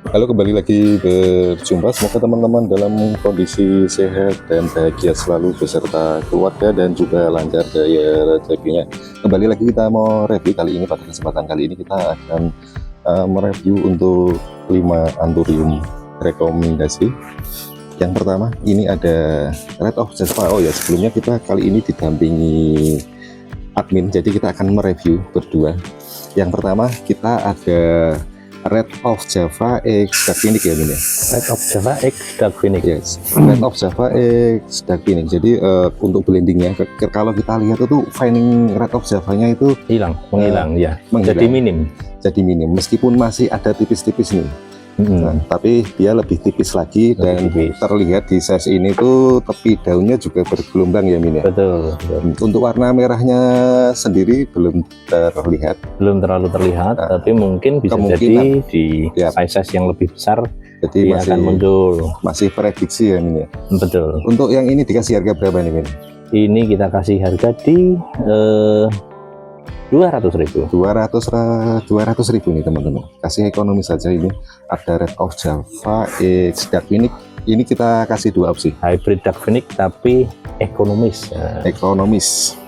Halo, kembali lagi berjumpa. Semoga teman-teman dalam kondisi sehat dan bahagia selalu beserta keluarga dan juga lancar daya rezekinya. Kembali lagi kita mau review kali ini. Pada kesempatan kali ini kita akan mereview untuk 5 anthurium rekomendasi. Yang pertama ini ada Red of Java. Oh ya, sebelumnya kita kali ini didampingi admin, jadi kita akan mereview berdua. Yang pertama kita ada Red of Java X Dark Phoenix ya ini. Red of Java X Dark Phoenix. Yes, Red of Java X Dark Phoenix. Jadi untuk blendingnya, kalau kita lihat itu finding Red of Java-nya itu menghilang ya. Menghilang. Jadi minim. Jadi minim, meskipun masih ada tipis-tipis nih. Nah, tapi dia lebih tipis lagi dan terlihat di size ini tuh tepi daunnya juga bergelombang ya Min ya. Betul. Untuk warna merahnya sendiri belum terlihat. Belum terlalu terlihat, tapi mungkin bisa jadi di size yang lebih besar. Jadi masih akan muncul. Masih prediksi ya Min ya. Betul. Untuk yang ini dikasih harga berapa nih Min? Ini kita kasih harga di 200.000 nih teman-teman. Kasih ekonomi saja ini. Ada Red of Java X Dark Phoenix. Ini kita kasih dua opsi. Hybrid Dark Phoenix tapi ekonomis. Ekonomis.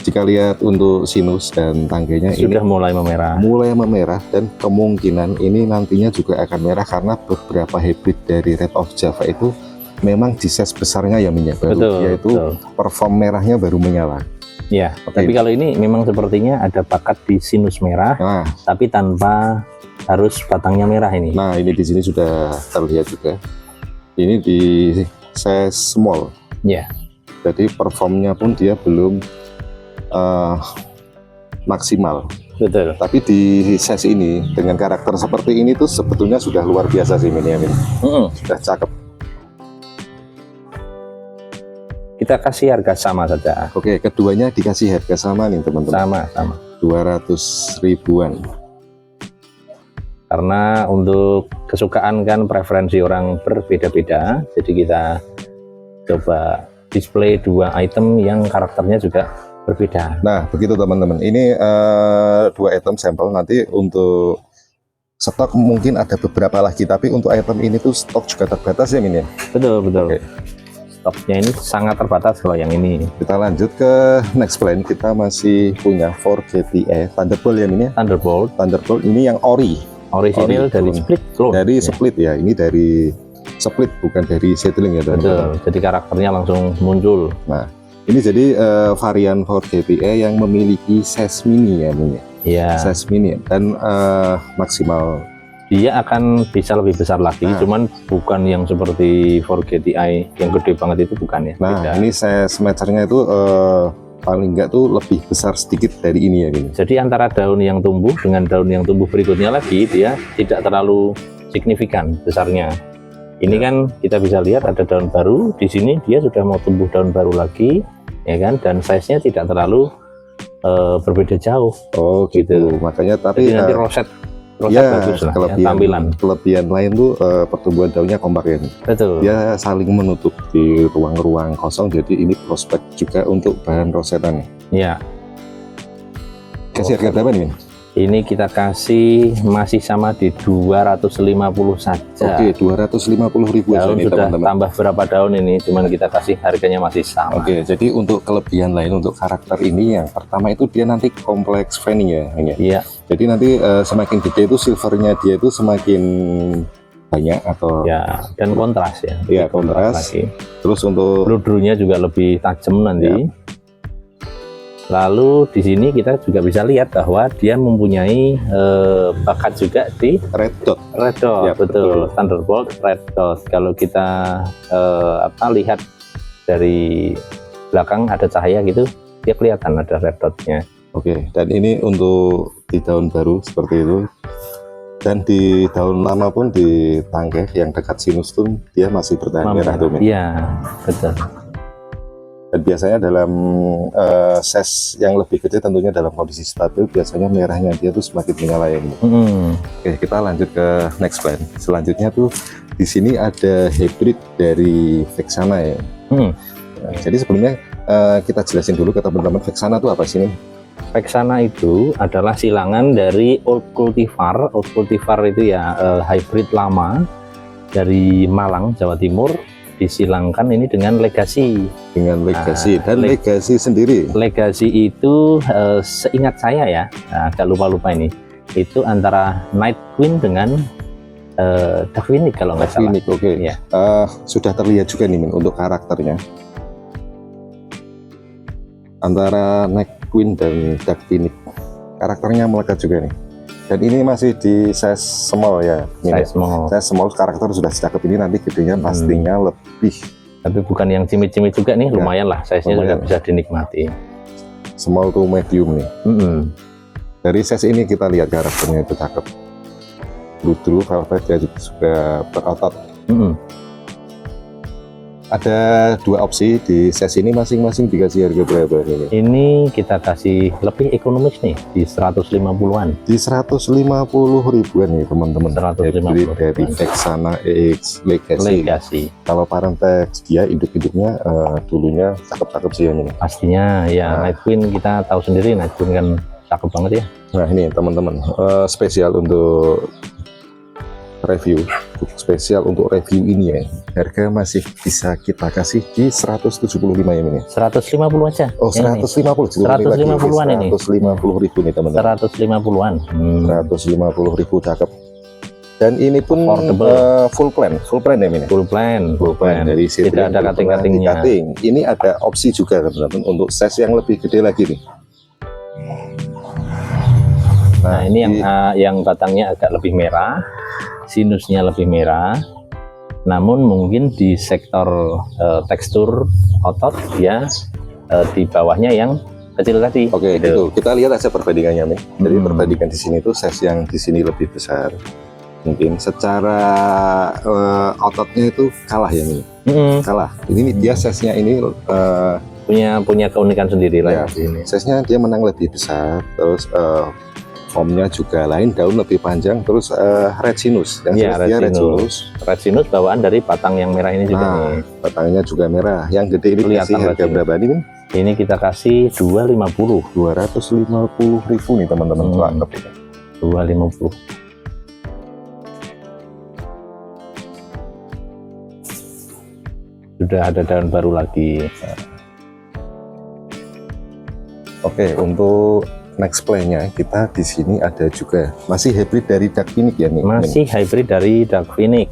Jika lihat untuk sinus dan tangganya sudah ini mulai memerah dan kemungkinan ini nantinya juga akan merah karena beberapa hybrid dari Red of Java itu memang di size besarnya ya minyak baru, yaitu perform merahnya baru menyala. Ya, tapi kalau ini memang sepertinya ada bakat di sinus merah, tapi tanpa harus batangnya merah ini. Nah, ini di sini sudah terlihat juga. Ini di size small. Ya. Jadi performnya pun dia belum maksimal. Betul. Tapi di size ini dengan karakter seperti ini tuh sebetulnya sudah luar biasa sih Min. Sudah cakep. Kita kasih harga sama saja. Oke, keduanya dikasih harga sama nih teman-teman. Sama. 200 ribuan. Karena untuk kesukaan kan preferensi orang berbeda-beda, jadi kita coba display dua item yang karakternya juga berbeda. Nah, begitu teman-teman. Ini dua item sampel, nanti untuk stok mungkin ada beberapa lagi, tapi untuk item ini tuh stok juga terbatas ya Min ya? Betul. Oke. Stoknya ini sangat terbatas kalau yang ini. Kita lanjut ke next plan. Kita masih punya Forget.ea Thunderbolt ya Min ya? Thunderbolt ini yang original dari split clone. Dari split ya, ini dari split bukan dari settling ya teman-teman. Betul, jadi karakternya langsung muncul. Nah, ini jadi varian Forget.ea yang memiliki size mini ya Min ya? Iya. Size mini dan maksimal. Dia akan bisa lebih besar lagi, cuman bukan yang seperti Forget.ea yang gede banget itu, bukan ya. Nah, beda. Ini size matchernya itu paling enggak tuh lebih besar sedikit dari ini ya Min. Jadi antara daun yang tumbuh dengan daun yang tumbuh berikutnya lagi, dia tidak terlalu signifikan besarnya. Ini kan kita bisa lihat ada daun baru, di sini dia sudah mau tumbuh daun baru lagi, ya kan, dan size-nya tidak terlalu berbeda jauh. Oh gitu. Makanya tapi jadi nanti roset ya, bagus lah, kelebihan lain tuh pertumbuhan daunnya kompak ya. Betul. Dia saling menutup di ruang-ruang kosong, jadi ini prospek juga untuk bahan rosetan. Ya. Kasih harga berapa nih Min? Ini kita kasih masih sama di 250 saja. Oke, 250.000 daun ini sudah teman-teman. Tambah berapa daun ini, cuman kita kasih harganya masih sama. Oke, jadi untuk kelebihan lain untuk karakter ini, yang pertama itu dia nanti kompleks veining ya. Iya. Jadi nanti semakin gede itu silvernya dia itu semakin banyak atau ya, dan kontras ya. Iya, kontras. Terus untuk bludrunya juga lebih tajam nanti. Ya. Lalu di sini kita juga bisa lihat bahwa dia mempunyai bakat juga di red dot. Ya, betul. Thunderbolt red dot. Kalau kita lihat dari belakang ada cahaya gitu, dia kelihatan ada red dotnya. Oke, dan ini untuk di daun baru seperti itu. Dan di daun lama pun di tangkai yang dekat sinus tuh dia masih bertahan merah tuh. Iya, betul. Dan biasanya dalam size yang lebih kecil tentunya dalam kondisi stabil biasanya merahnya dia tuh semakin menyala ya. Oke, kita lanjut ke next plan. Selanjutnya tuh di sini ada hybrid dari Vexana ya. Nah, jadi sebelumnya kita jelasin dulu ke teman-teman Vexana tuh apa sih nih? Vexana itu adalah silangan dari Old Cultivar. Old Cultivar itu ya hybrid lama dari Malang, Jawa Timur, disilangkan ini dengan Legacy. Dengan Legacy dan Legacy sendiri. Legacy itu seingat saya ya, agak lupa-lupa ini, itu antara Night Queen dengan Dark Phoenix kalau nggak salah. Oke. Ya. Sudah terlihat juga nih Min, untuk karakternya. Antara Night Queen dan Dark Phoenix, karakternya melekat juga nih. Dan ini masih di size small ya. Size small. Size small, karakter sudah cakep ini, nanti gedenya pastinya lebih. Tapi bukan yang cimit-cimit juga nih, Ya, lumayan lah, size-nya sudah lumayan. bisa dinikmati. Small to medium nih. Dari size ini kita lihat karakternya itu cakep. Blue velvet dia juga berotot. Ada dua opsi di size ini, masing-masing dikasih harga berapa ini? Ini kita kasih lebih ekonomis nih, di 150-an. Di 150 ribuan nih teman-teman. 150 dari Vexana EX Legacy. Kalau Parentex dia induk-induknya dulunya cakep-cakep sih yang ini. Pastinya ya, Night Queen kita tahu sendiri, Night Queen kan cakep banget ya. Nah ini teman-teman, spesial untuk review, ini ya, harga masih bisa kita kasih di 175 ya ini. 150 aja. Oh, 150. 150-an ini. 150 ribu nih teman-teman. 150-an. 150 ribu cakep. Dan ini pun full plan ya ini. Full plan. Dari sini tidak ada cutting-cuttingnya. Ini ada opsi juga teman-teman untuk size yang lebih gede lagi nih. Nah, ini yang batangnya agak lebih merah, sinusnya lebih merah, namun mungkin di sektor tekstur otot ya di bawahnya yang kecil tadi. Oke, gitu. Kita lihat aja perbandingannya nih. Jadi perbandingan di sini tuh size yang di sini lebih besar. Mungkin secara ototnya itu kalah ya ini. Kalah. Ini dia size-nya ini punya keunikan sendiri lah ya. ini. Size-nya dia menang lebih besar, terus formnya juga lain, daun lebih panjang, terus red sinus yang dia red sinus bawaan dari batang yang merah ini juga nih. Batangnya juga merah. Yang gede ini kasih harga berapa nih? Ini kita kasih 250 ribu nih teman-teman. Cakep ini. 250. Sudah ada daun baru lagi. Oke, untuk next play-nya kita di sini ada juga masih hybrid dari Dark Phoenix ya nih. Masih hybrid dari Dark Phoenix.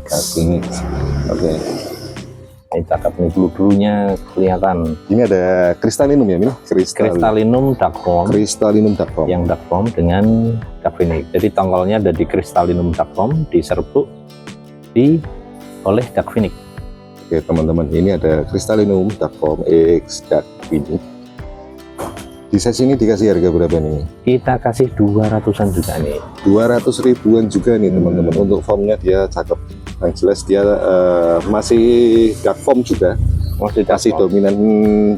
Oke. Ini cakep nih, blue-nya kelihatan. Ini ada Crystallinum ya, Min? Crystallinum Dark Foam. Yang Dark Foam dengan Dark Phoenix. Jadi tongkolnya ada di Crystallinum Dark Foam, diserbuk oleh Dark Phoenix. Oke teman-teman, ini ada Crystallinum Dark Foam EX Dark Phoenix. Di size ini dikasih harga berapa nih? Kita kasih 200-an juga nih. 200 ribuan juga nih teman-teman. Untuk formnya dia cakep. Yang jelas dia masih dark form juga. Masih dominan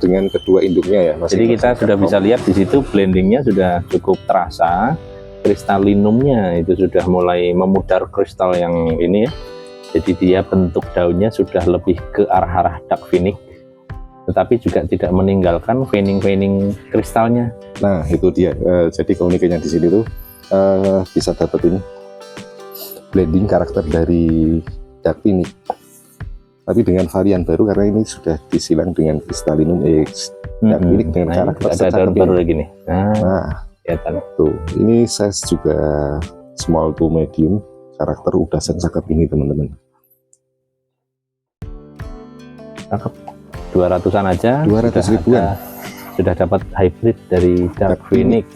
dengan kedua induknya ya. Jadi kita sudah bisa lihat di situ blendingnya sudah cukup terasa. Kristallinumnya itu sudah mulai memudar kristal yang ini ya. Jadi dia bentuk daunnya sudah lebih ke arah Dark Phoenix, tetapi juga tidak meninggalkan veining kristalnya. Nah itu dia. Jadi keunikannya di sini tuh bisa dapetin blending karakter dari Dark Phoenix, tapi dengan varian baru karena ini sudah disilang dengan Crystallinum EX Dark Phoenix dengan karakter ada daun baru lagi nih. Nah kelihatan tuh, ini size juga small to medium, karakter udah cakep ini teman-teman. Cakep. 200-an aja. 200 ribuan. Sudah dapat hybrid dari Dark Phoenix.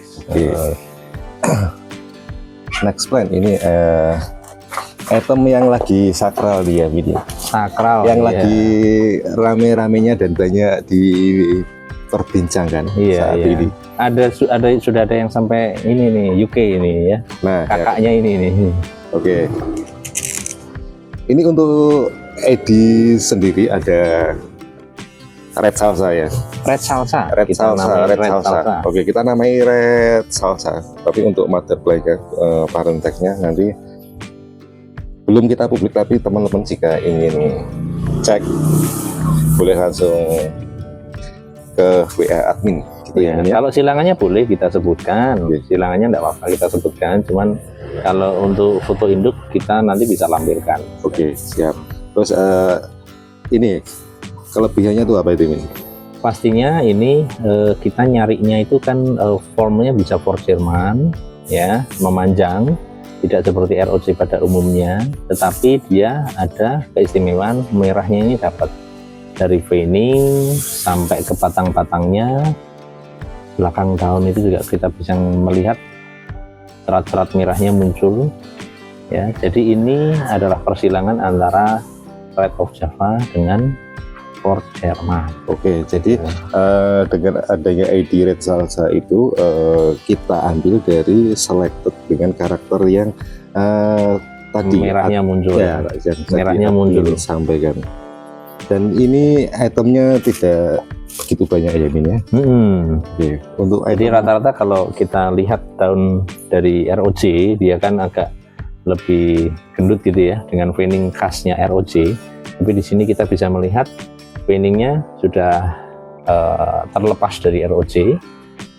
Next plan ini item yang lagi sakral dia ini. Sakral. Yang lagi rame-ramenya dan banyak diperbincangkan saat ini. Sudah ada yang sampai ini nih UK ini ya. Nah, kakaknya ini nih. Oke. Ini untuk Edi sendiri ada Red Salsa ya. Red Salsa. Red Salsa. Oke, kita namai Red Salsa. Tapi untuk mother play-nya, parenteknya nanti belum kita publik, tapi teman-teman jika ingin cek boleh langsung ke WA admin gitu ya, Ya, Min, ya. kalau silangannya boleh kita sebutkan, Oke. silangannya enggak apa-apa kita sebutkan, cuman kalau untuk foto induk kita nanti bisa lampirkan. Oke, siap. Terus ini kelebihannya tuh apa itu, Min? Pastinya ini kita nyarinya itu kan formnya bisa for Jerman, ya, memanjang, tidak seperti ROC pada umumnya, tetapi dia ada keistimewaan merahnya ini dapat dari veining sampai ke batang-batangnya. Belakang daun itu juga kita bisa melihat serat-serat merahnya muncul, ya. Jadi ini adalah persilangan antara Red of Java dengan Ford Jerman. Oke, jadi dengan adanya ID Red Salsa itu kita ambil dari selected dengan karakter yang tadi Merahnya muncul, ya, ya. yang tadi Merahnya Abdi muncul. sampaikan. Dan ini itemnya tidak begitu banyak ya, Min, ya. Oke. Untuk Jadi item rata-rata kalau kita lihat daun dari ROC, dia kan agak lebih gendut gitu ya, dengan veining khasnya ROC. Tapi di sini kita bisa melihat veiningnya sudah terlepas dari ROC.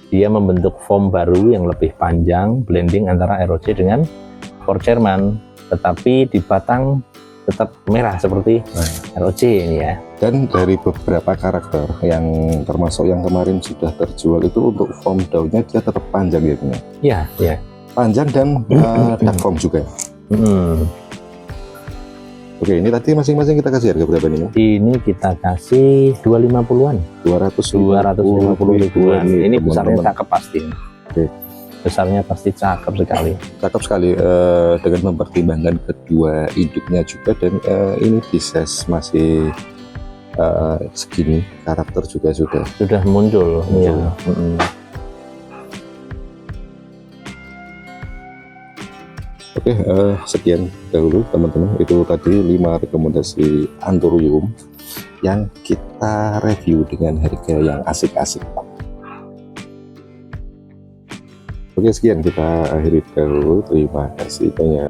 Dia membentuk form baru yang lebih panjang, blending antara ROC dengan Ford Jerman, tetapi di batang tetap merah seperti ROC ini ya. dan dari beberapa karakter yang termasuk yang kemarin sudah terjual itu untuk form daunnya dia tetap panjang ya, Min, ya. Ya, ya. Panjang dan dark form juga. Oke, ini tadi masing-masing kita kasih harga berapa nih, Min? Ini kita kasih 250-an. 250 ribuan. Ini besarnya teman-teman. cakep pasti. Oke. Besarnya pasti cakep sekali. Cakep sekali dengan mempertimbangkan kedua induknya juga, dan ini di size masih segini, karakter juga Sudah muncul. muncul. Ya. Oke, sekian dahulu teman-teman. Itu tadi 5 rekomendasi Anthurium yang kita review dengan harga yang asik-asik. Oke, sekian kita akhiri dahulu. Terima kasih banyak.